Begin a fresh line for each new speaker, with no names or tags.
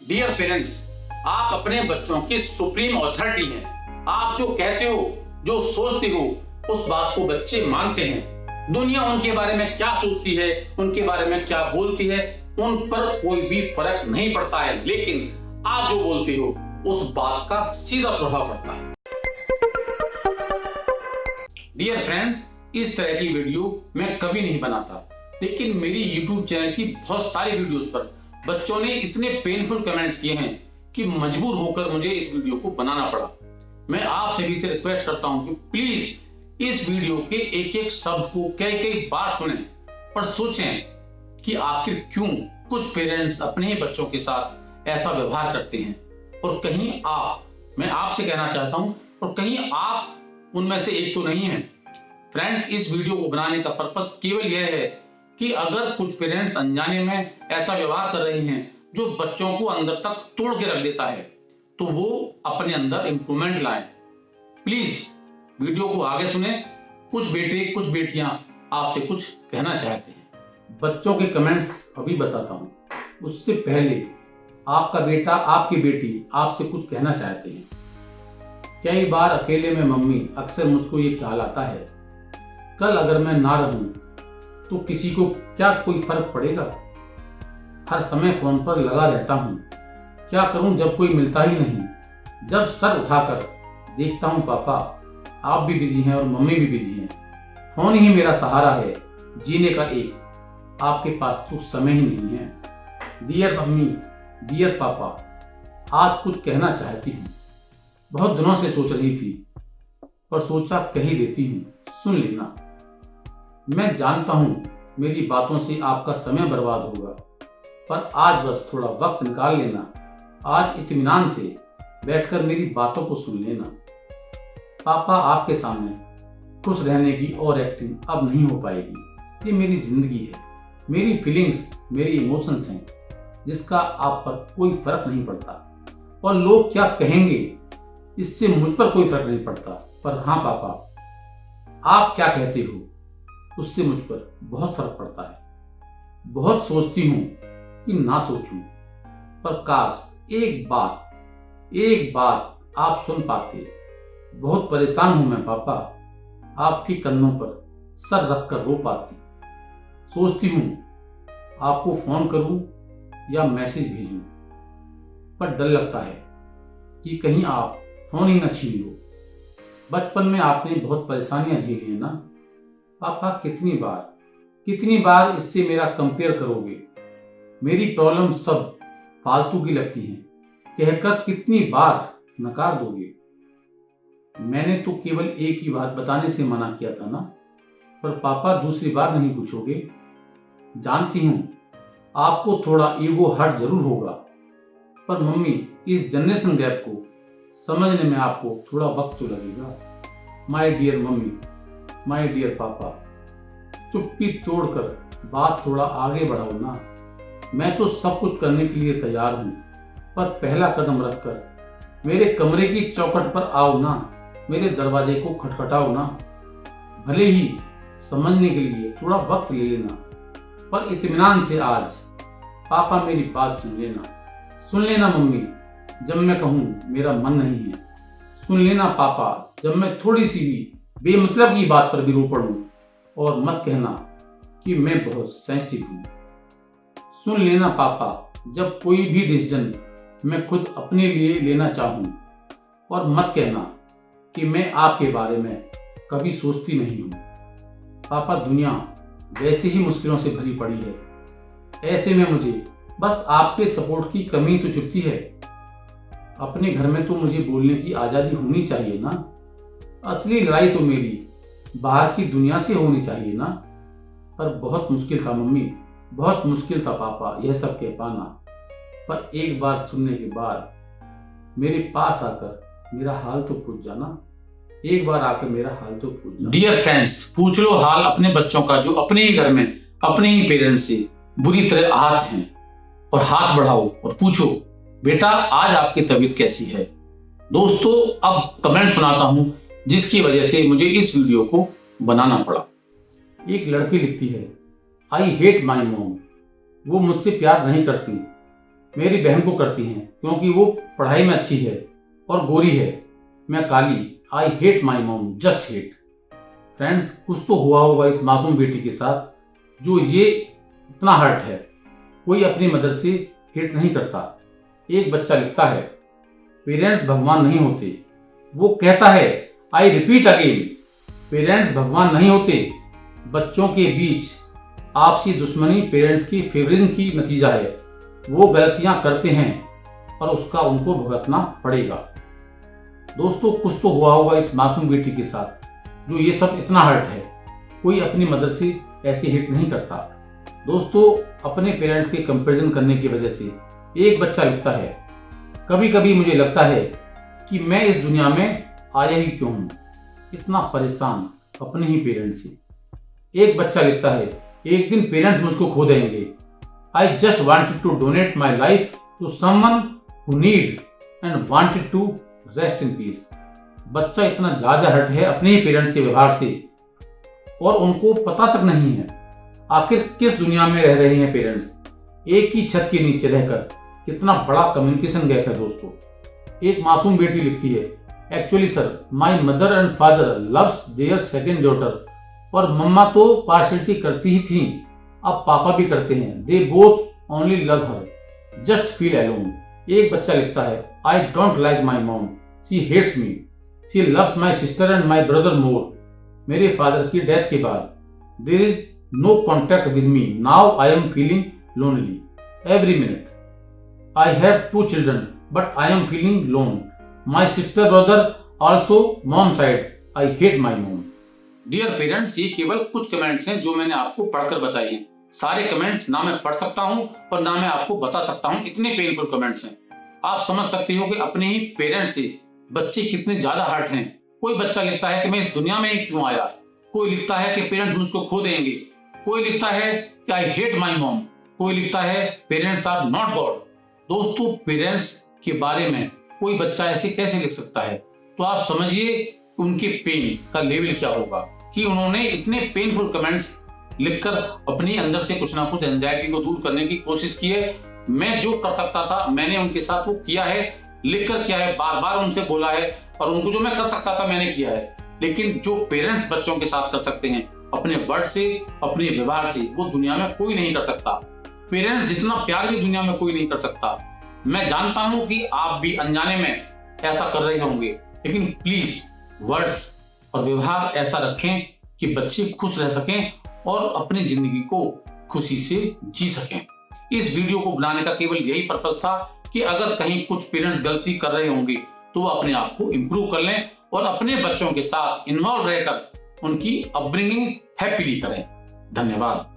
Dear parents, आप अपने बच्चों की सुप्रीम अथॉरिटी हैं। आप जो कहते हो, जो सोचते हो, उस बात को बच्चे मानते हैं। दुनिया उनके बारे में क्या सोचती है, उनके बारे में क्या बोलती है, उन पर कोई भी फर्क नहीं पड़ता है। लेकिन आप जो बोलते हो उस बात का सीधा प्रभाव पड़ता है। डियर फ्रेंड्स, इस तरह की वीडियो मैं कभी नहीं बनाता, लेकिन मेरी YouTube चैनल की बहुत सारी वीडियोस पर बच्चों ने इतने पेनफुल कमेंट्स किए हैं कि मजबूर होकर मुझे इस वीडियो को बनाना पड़ा। मैं आप सभी से रिक्वेस्ट करता हूं कि प्लीज इस वीडियो के एक एक शब्द को कई बार सुनें और सोचें कि आखिर क्यों कुछ पेरेंट्स अपने ही बच्चों के साथ ऐसा व्यवहार करते हैं, और कहीं मैं आपसे कहना चाहता हूं, और कहीं आप उनमें से एक तो नहीं है। फ्रेंड्स, इस वीडियो को बनाने का पर्पस केवल यह है कि अगर कुछ पेरेंट्स अनजाने में ऐसा व्यवहार कर रहे हैं जो बच्चों को अंदर तक तोड़ के रख देता है, तो वो अपने अंदर इंप्रूवमेंट लाएं। प्लीज वीडियो को आगे सुने। कुछ बेटे, कुछ बेटियां आपसे कुछ कहना चाहते हैं। बच्चों के कमेंट्स अभी बताता हूं, उससे पहले आपका बेटा, आपकी बेटी आपसे कुछ कहना चाहते हैं। कई बार अकेले में मम्मी अक्सर मुझको ये ख्याल आता है, कल अगर मैं ना रहूं तो किसी को क्या कोई फर्क पड़ेगा। हर समय फोन पर लगा रहता हूं, क्या करूं जब कोई मिलता ही नहीं। जब सर उठाकर देखता हूं पापा आप भी बिजी हैं और मम्मी भी बिजी हैं। फोन ही मेरा सहारा है जीने का एक, आपके पास तो समय ही नहीं है। डियर मम्मी, डियर पापा, आज कुछ कहना चाहती हूँ। बहुत दिनों से सोच रही थी, पर सोचा कह ही देती हूँ, सुन लेना। मैं जानता हूं मेरी बातों से आपका समय बर्बाद होगा, पर आज बस थोड़ा वक्त निकाल लेना। आज इत्मीनान से बैठकर मेरी बातों को सुन लेना। पापा आपके सामने खुश रहने की और एक्टिंग अब नहीं हो पाएगी। ये मेरी जिंदगी है, मेरी फीलिंग्स, मेरी इमोशंस हैं, जिसका आप पर कोई फर्क नहीं पड़ता। और लोग क्या कहेंगे इससे मुझ पर कोई फर्क नहीं पड़ता। पर हाँ पापा, आप क्या कहते हो उससे मुझ पर बहुत फर्क पड़ता है। बहुत सोचती हूँ कि ना सोचूं, पर काश एक बात आप सुन पाते। बहुत परेशान हूं मैं पापा, आपकी कन्नों पर सर रखकर रो पाती। सोचती हूँ आपको फोन करूं या मैसेज भेजूं, पर डर लगता है कि कहीं आप फोन ही न छीन लो। बचपन में आपने बहुत परेशानियां झेली है ना पापा, कितनी बार इससे मेरा कंपेयर करोगे। मेरी प्रॉब्लम सब फालतू की लगती हैं कहकर कितनी बार नकार दोगे। मैंने तो केवल एक ही बात बताने से मना किया था ना, पर पापा दूसरी बार नहीं पूछोगे। जानती हूँ आपको थोड़ा ईगो हर्ट जरूर होगा, पर मम्मी इस जनरेशन गैप को समझने में आपको थोड़ा वक्त तो लगेगा। My dear mummy, my dear papa, चुप्पी तोड़कर बात थोड़ा आगे बढ़ाओ ना। मैं तो सब कुछ करने के लिए तैयार हूँ, पर पहला कदम रखकर मेरे कमरे की चौखट पर आओ ना, मेरे दरवाजे को खटखटाओ ना। भले ही समझने के लिए थोड़ा वक्त ले लेना, पर इत्मीनान से आज पापा मेरी बात सुन लेना। सुन लेना मम्मी जब मैं कहूँ मेरा मन नहीं है। सुन लेना पापा जब मैं थोड़ी सी भी बेमतलब की बात पर भी रो पड़ूं, और मत कहना कि मैं बहुत सेंसिटिव हूं। सुन लेना पापा जब कोई भी डिसीजन मैं खुद अपने लिए लेना चाहूं, और मत कहना कि मैं आपके बारे में कभी सोचती नहीं हूं। पापा, दुनिया वैसे ही मुश्किलों से भरी पड़ी है, ऐसे में मुझे बस आपके सपोर्ट की कमी तो चुभती है। अपने घर में तो मुझे बोलने की आज़ादी होनी चाहिए ना। असली लड़ाई तो मेरी बाहर की दुनिया से होनी चाहिए ना। पर बहुत मुश्किल था मम्मी, बहुत मुश्किल था पापा यह सब कह पाना। पर एक बार सुनने के बाद मेरे पास आकर मेरा हाल तो पूछ जाना। एक बार आकर मेरा हाल तो पूछ जाना। डियर फ्रेंड्स, पूछ लो हाल अपने बच्चों का जो अपने ही घर में अपने ही पेरेंट्स से बुरी तरह आहत हैं, और हाथ बढ़ाओ और पूछो बेटा आज आपकी तबीयत कैसी है। दोस्तों, अब कमेंट सुनाता हूं जिसकी वजह से मुझे इस वीडियो को बनाना पड़ा। एक लड़की लिखती है, आई हेट माई मॉम, वो मुझसे प्यार नहीं करती। मेरी बहन को करती हैं क्योंकि वो पढ़ाई में अच्छी है और गोरी है। मैं काली, I hate my mom, just hate. Friends, कुछ तो हुआ होगा इस मासूम बेटी के साथ जो ये इतना हर्ट है। कोई अपनी मदर से हेट नहीं करता। एक बच्चा लिखता है, पेरेंट्स भगवान नहीं होते। वो कहता है, आई रिपीट अगेन, पेरेंट्स भगवान नहीं होते। बच्चों के बीच आपसी दुश्मनी पेरेंट्स की फेवरिज्म की नतीजा है। वो गलतियां करते हैं और उसका उनको भुगतना पड़ेगा। दोस्तों, कुछ तो हुआ होगा इस मासूम बेटी के साथ जो ये सब इतना हर्ट है। कोई अपनी मदर से ऐसे हिट नहीं करता। दोस्तों, अपने पेरेंट्स के कंपैरिजन करने की वजह से एक बच्चा लिखता है, कभी कभी मुझे लगता है कि मैं इस दुनिया में आया ही क्यों हूं, इतना परेशान अपने ही पेरेंट्स से। एक बच्चा लिखता है, एक दिन पेरेंट्स मुझको खो देंगे। I just wanted to donate my life to someone who need and wanted to rest in peace. बच्चा इतना ज्यादा हर्ट है अपने ही पेरेंट्स के व्यवहार से और उनको पता तक नहीं है आखिर किस दुनिया में रह रहे हैं पेरेंट्स। एक ही छत के नीचे रहकर कितना बड़ा कम्युनिकेशन गैप है दोस्तों। एक मासूम बेटी लिखती है, actually sir, my mother and father loves their second daughter. और मम्मा तो पार्शलिटी करती ही थी, अब पापा भी करते हैं। They both only love her, just feel alone. एक बच्चा लिखता है, I don't like my mom, she hates me, she loves my sister and my brother more. मेरे फादर की डेथ के बाद there is no contact with me, now I am feeling lonely every minute. I have 2 children but I am feeling alone. My sister brother also mom side. I hate my mom. Dear parents, ये केवल कुछ comments हैं जो मैंने आपको पढ़कर बताए हैं। सारे कमेंट्स ना मैं पढ़ सकता हूं और ना मैं आपको बता सकता हूं, इतने पेनफुल कमेंट्स हैं। आप समझ सकते हो कि अपने ही पेरेंट्स से बच्चे कितने ज्यादा हर्ट हैं। कोई बच्चा लिखता है कि मैं इस दुनिया में ही क्यों आया। कोई लिखता है कि पेरेंट्स मुझको खो देंगे। कोई लिखता है कि आई हेट माई मॉम। कोई लिखता है पेरेंट्स आर नॉट गॉड। दोस्तों, पेरेंट्स के बारे में कोई बच्चा ऐसे कैसे लिख सकता है? तो आप समझिए कि उनके पेन का लेवल क्या होगा कि उन्होंने इतने पेनफुल कमेंट्स लिखकर अपनी अंदर से कुछ ना कुछ एंजाइटी को दूर करने की कोशिश की है। मैं जो कर सकता था मैंने उनके साथ वो किया है, लिखकर किया है, बार बार उनसे बोला है और उनको जो मैं कर सकता था मैंने किया है। लेकिन जो पेरेंट्स बच्चों के साथ कर सकते हैं अपने वर्ड से, अपने व्यवहार से, वो दुनिया में कोई नहीं कर सकता। पेरेंट्स जितना प्यार भी दुनिया में कोई नहीं कर सकता। मैं जानता हूं कि आप भी अनजाने में ऐसा कर रहे होंगे, लेकिन प्लीज वर्ड्स और व्यवहार ऐसा रखें कि बच्चे खुश रह सकें और अपनी जिंदगी को खुशी से जी सकें। इस वीडियो को बनाने का केवल यही पर्पस था कि अगर कहीं कुछ पेरेंट्स गलती कर रहे होंगे तो वो अपने आप को इम्प्रूव कर लें और अपने बच्चों के साथ इन्वॉल्व रहकर उनकी अपब्रिंगिंग हैप्पीली करें। धन्यवाद।